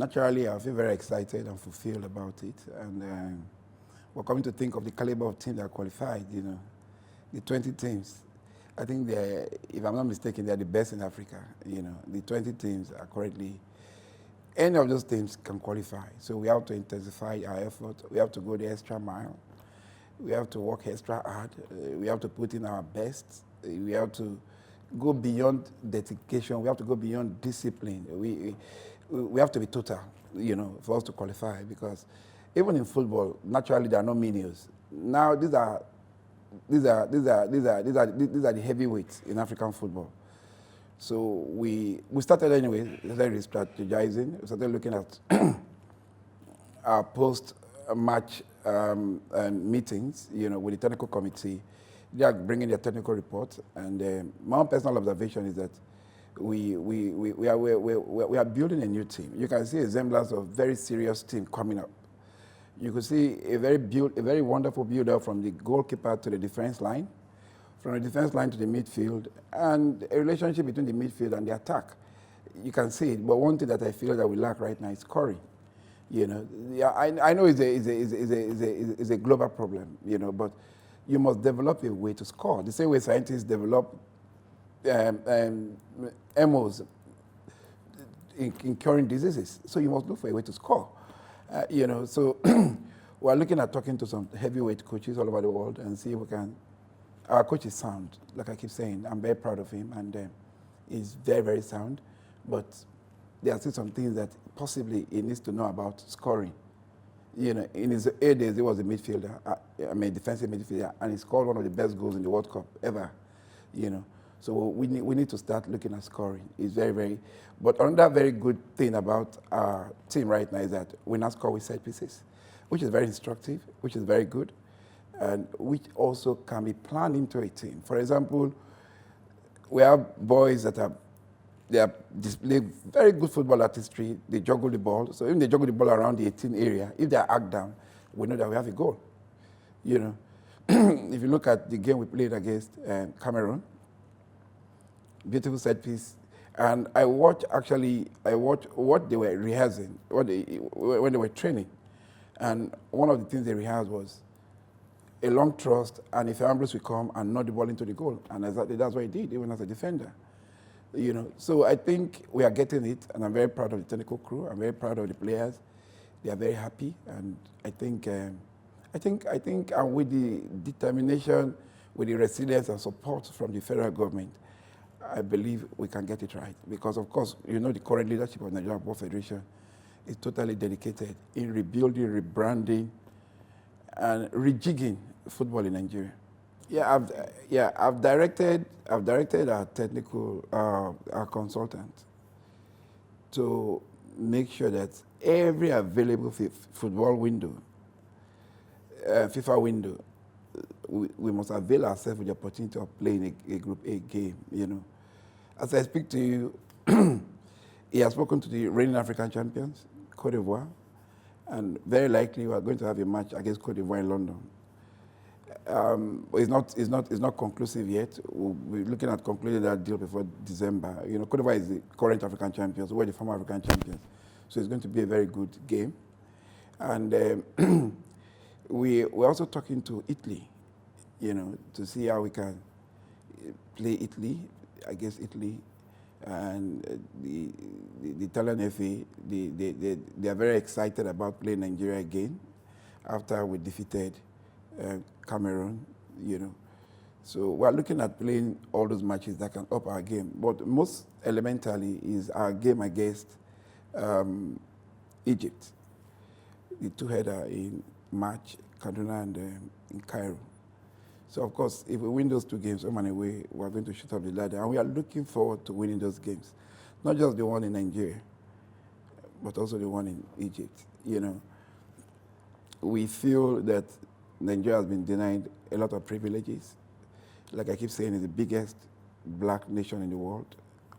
naturally, I feel very excited and fulfilled about it. And we're coming to think of the caliber of teams that are qualified, the 20 teams. I think if I'm not mistaken, they're the best in Africa. The 20 teams are currently, any of those teams can qualify. So we have to intensify our effort. We have to go the extra mile. We have to work extra hard. We have to put in our best. We have to go beyond dedication. We have to go beyond discipline. We have to be total, for us to qualify, because even in football, naturally there are no menials. Now these are the heavyweights in African football. So we started anyway, started strategizing. We started looking at our post-match meetings, with the technical committee. They are bringing their technical report, and my own personal observation is that we are building a new team. You can see a semblance of very serious team coming up. You could see a very wonderful build-up from the goalkeeper to the defense line, from the defense line to the midfield, and a relationship between the midfield and the attack. You can see it, but one thing that I feel that we lack right now is scoring. I know it's a global problem, but you must develop a way to score. The same way scientists develop MOs in curing diseases. So you must look for a way to score. So we're looking at talking to some heavyweight coaches all over the world and see if we can. Our coach is sound, like I keep saying. I'm very proud of him, and he's very, very sound. But there are still some things that possibly he needs to know about scoring. In his early days, he was a midfielder, defensive midfielder, and he scored one of the best goals in the World Cup ever. So we need to start looking at scoring. It's very, very. But another very good thing about our team right now is that we now score with set pieces, which is very instructive, which is very good, and which also can be planned into a team. For example, we have boys that display very good football artistry. They juggle the ball. So if they juggle the ball around the 18 area, if they are arced down, we know that we have a goal. If you look at the game we played against Cameroon, beautiful set piece. And I watched what they were rehearsing, when they were training. And one of the things they rehearsed was a long thrust, and if Ambrose will come and knock the ball into the goal. And exactly that's what he did, even as a defender. So I think we are getting it, and I'm very proud of the technical crew. I'm very proud of the players. They are very happy, and I think, and with the determination, with the resilience and support from the federal government, I believe we can get it right. Because of course, the current leadership of Nigerian Football Federation is totally dedicated in rebuilding, rebranding, and rejigging football in Nigeria. I've directed our technical, our consultant to make sure that every available football window, FIFA window, we must avail ourselves with the opportunity of playing a Group A game, As I speak to you, he has spoken to the reigning African champions, Cote d'Ivoire, and very likely we are going to have a match against Cote d'Ivoire in London. It's not conclusive yet. We'll be looking at concluding that deal before December. Cote d'Ivoire is the current African champions. We're the former African champions. So it's going to be a very good game. And we're also talking to Italy, to see how we can play Italy, against Italy. And the Italian FA, they are very excited about playing Nigeria again after we defeated Cameroon, So we're looking at playing all those matches that can up our game. But most elementally is our game against Egypt. The two-header in March, Kaduna and in Cairo. So of course, if we win those two games home and away, we're going to shoot up the ladder. And we are looking forward to winning those games. Not just the one in Nigeria, but also the one in Egypt. We feel that Nigeria has been denied a lot of privileges. Like I keep saying, it's the biggest black nation in the world.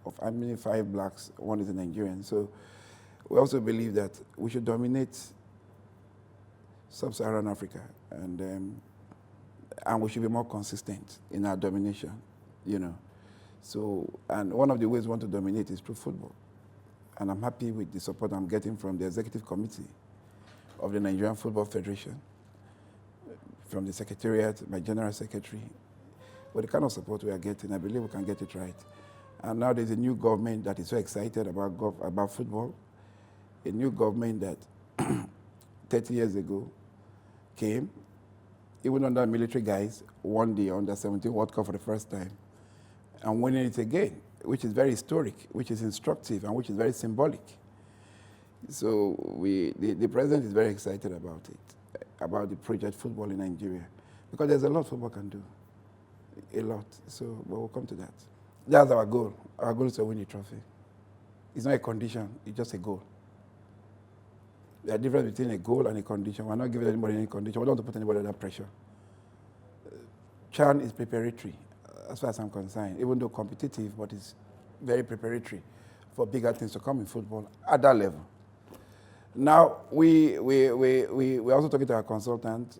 Of how many 5 blacks, 1 is a Nigerian. So we also believe that we should dominate sub-Saharan Africa, and we should be more consistent in our domination, So, and one of the ways we want to dominate is through football. and I'm happy with the support I'm getting from the executive committee of the Nigerian Football Federation, from the secretariat, my general secretary. With the kind of support we are getting, I believe we can get it right. And now there's a new government that is so excited about football, a new government that 30 years ago came, even under military guys, won the Under-17 World Cup for the first time, and winning it again, which is very historic, which is instructive, and which is very symbolic. So the president is very excited about it, about the project football in Nigeria, because there's a lot football can do, a lot. So we'll come to that. That's our goal. Our goal is to win the trophy. It's not a condition, it's just a goal. There's a difference between a goal and a condition. We're not giving anybody any condition. We don't want to put anybody under pressure. CHAN is preparatory, as far as I'm concerned, even though competitive, but it's very preparatory for bigger things to come in football at that level. Now, we're also talking to our consultant.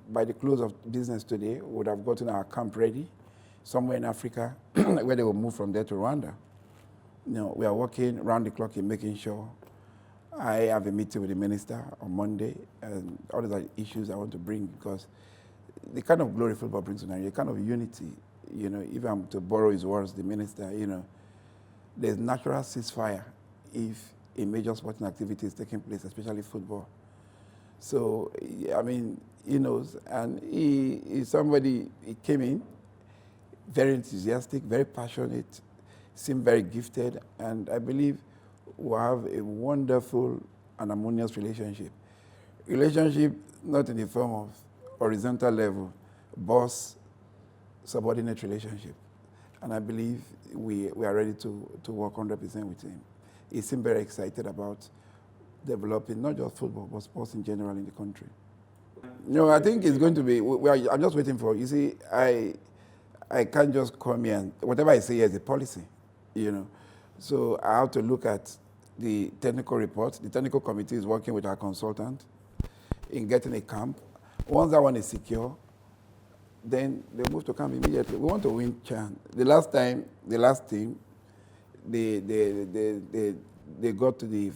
By the close of business today, we would have gotten our camp ready somewhere in Africa where they will move from there to Rwanda. We are working round the clock in making sure. I have a meeting with the minister on Monday, and all those are issues I want to bring, because the kind of glory football brings to Nigeria, the kind of unity, if I'm to borrow his words, the minister, there's natural ceasefire if a major sporting activity is taking place, especially football. So, I mean, he knows, and he came in very enthusiastic, very passionate, seemed very gifted, and I believe we'll have a wonderful and harmonious relationship. Relationship not in the form of horizontal level, boss-subordinate relationship. And I believe we are ready to work 100% with him. He seemed very excited about developing not just football, but sports in general in the country. I think it's going to be, I'm just waiting for, you see, I can't just come here and, whatever I say here is a policy, So I have to look at the technical report. The technical committee is working with our consultant in getting a camp. Once that one is secure, then they move to camp immediately. We want to win CHAN. The last team, they got to the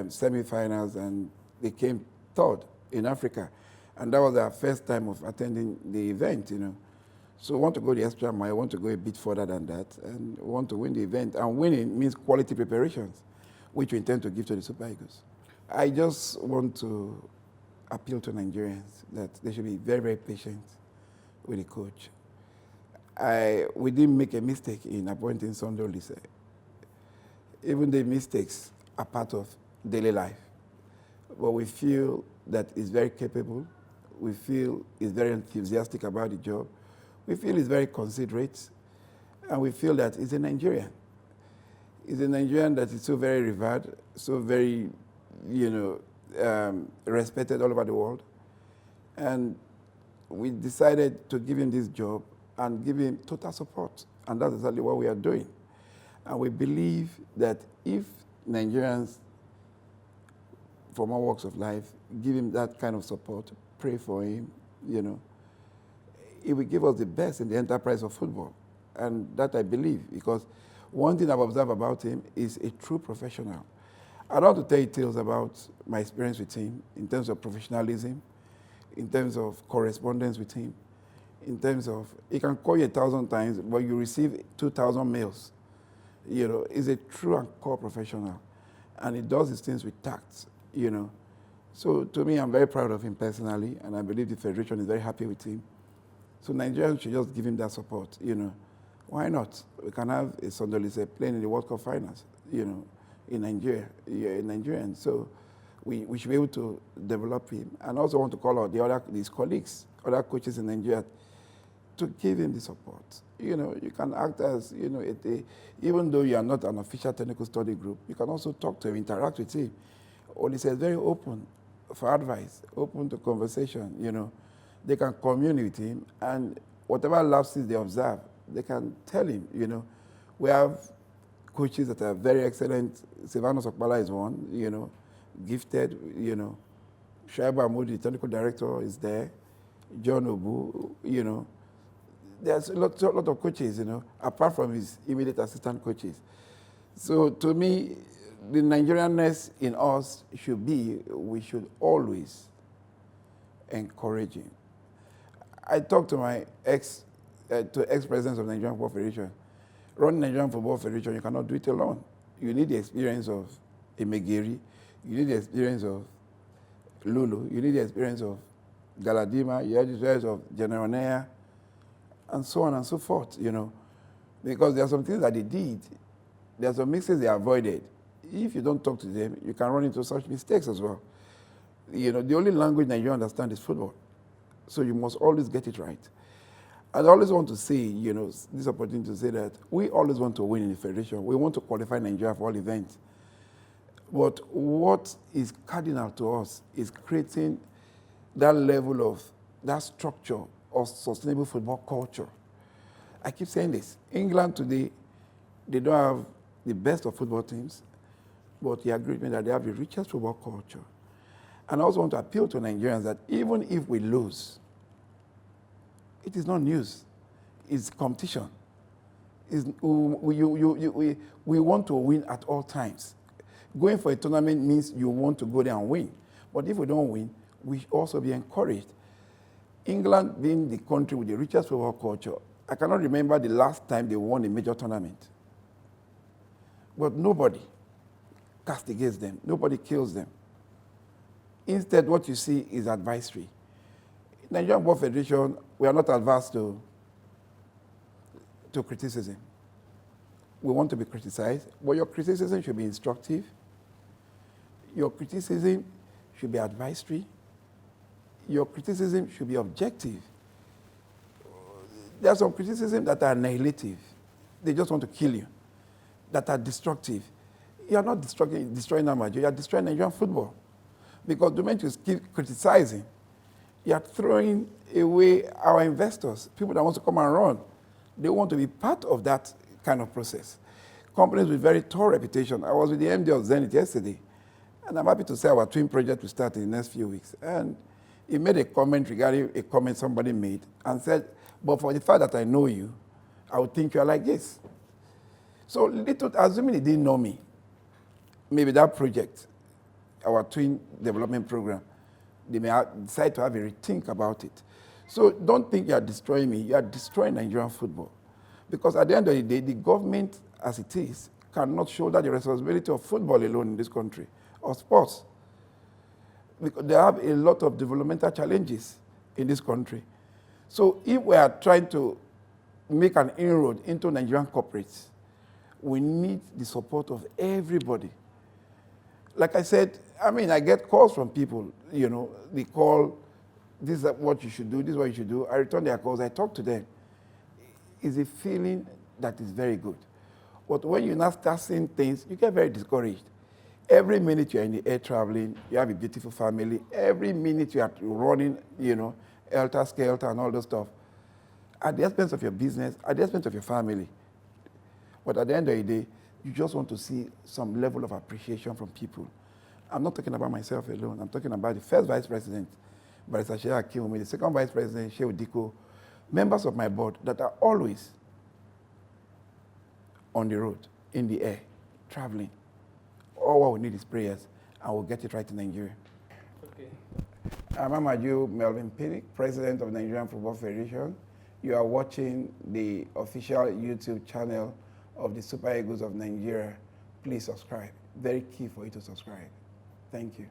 semi-finals and they came third in Africa. And that was our first time of attending the event, So we want to go the extra mile, we want to go a bit further than that, and we want to win the event. And winning means quality preparations, which we intend to give to the Super Eagles. I just want to appeal to Nigerians that they should be very, very patient with the coach. We didn't make a mistake in appointing Sunday Oliseh. Even the mistakes are part of daily life. But we feel that he's very capable. We feel he's very enthusiastic about the job. We feel he's very considerate. And we feel that he's a Nigerian. He's a Nigerian that is so very revered, so very, respected all over the world. And we decided to give him this job and give him total support. And that's exactly what we are doing. And we believe that if Nigerians from all walks of life give him that kind of support, pray for him, it will give us the best in the enterprise of football. And that I believe, because one thing I've observed about him is a true professional. I don't want to tell you tales about my experience with him in terms of professionalism, in terms of correspondence with him, in terms of, he can call you 1,000 times, but you receive 2,000 mails. He's a true and core professional. And he does his things with tact, So to me, I'm very proud of him personally, and I believe the Federation is very happy with him. So Nigerians should just give him that support, Why not? We can have a Sunday Oliseh playing in the World Cup finals, in Nigeria, in Nigerian. So we should be able to develop him. And also want to call out his colleagues, other coaches in Nigeria, to give him the support. You can act as, even though you are not an official technical study group, you can also talk to him, interact with him. Oliseh is very open for advice, open to conversation, They can communicate with him, and whatever lapses they observe, they can tell him, We have coaches that are very excellent. Silvanus Okpala is one, gifted, Shaibu Amaju, the technical director, is there. John Obu, There's a lot of coaches, apart from his immediate assistant coaches. So to me, the Nigerianness in us should be, we should always encourage him. I talked to my ex-presidents of the Nigerian Football Federation. Running Nigerian Football Federation, you cannot do it alone. You need the experience of Emegiri, you need the experience of Lulu, you need the experience of Galadima, you need the experience of General Nea, and so on and so forth, you know. Because there are some things that they did, there are some mistakes they avoided. If you don't talk to them, you can run into such mistakes as well. You know, the only language that you understand is football. So you must always get it right. I always want to say, you know, this opportunity to say that we always want to win in the federation. We want to qualify Nigeria for all events. But what is cardinal to us is creating that level of, that structure of sustainable football culture. I keep saying this. England today, they don't have the best of football teams, but you agree with me that they have the richest football culture. And I also want to appeal to Nigerians that even if we lose, it is not news. It's competition. We want to win at all times. Going for a tournament means you want to go there and win. But if we don't win, we should also be encouraged. England being the country with the richest football culture, I cannot remember the last time they won a major tournament. But nobody castigates them. Nobody kills them. Instead, what you see is advisory. Nigerian Football Federation, we are not adverse to criticism. We want to be criticized, but your criticism should be instructive. Your criticism should be advisory. Your criticism should be objective. There are some criticisms that are annihilative. They just want to kill you, that are destructive. You are not destroying Amaju, you are destroying Nigerian football. Because the moment you keep criticizing, you are throwing away our investors, people that want to come and run. They want to be part of that kind of process. Companies with very tall reputation. I was with the MD of Zenith yesterday, and I'm happy to say our twin project will start in the next few weeks. And he made a comment regarding a comment somebody made and said, but for the fact that I know you, I would think you're like this. So assuming he didn't know me, maybe that project, our twin development program, they may decide to have a rethink about it. So don't think you are destroying me, you are destroying Nigerian football. Because at the end of the day, the government, as it is, cannot shoulder the responsibility of football alone in this country, or sports. Because they have a lot of developmental challenges in this country. So if we are trying to make an inroad into Nigerian corporates, we need the support of everybody. Like I said, I mean, I get calls from people, you know, they call, this is what you should do, this is what you should do. I return their calls, I talk to them. It's a feeling that is very good. But when you now start seeing things, you get very discouraged. Every minute you're in the air traveling, you have a beautiful family. Every minute you are running, you know, helter-skelter and all those stuff. At the expense of your business, at the expense of your family. But at the end of the day, you just want to see some level of appreciation from people. I'm not talking about myself alone. I'm talking about the first vice president, Barrister Sheikh Akinwumi, the second vice president, Sheikh Diko, members of my board that are always on the road, in the air, traveling. All what we need is prayers, and we'll get it right in Nigeria. Okay. I'm Amaju Pinnick, president of the Nigerian Football Federation. You are watching the official YouTube channel of the Super Eagles of Nigeria. Please subscribe. Very key for you to subscribe. Thank you.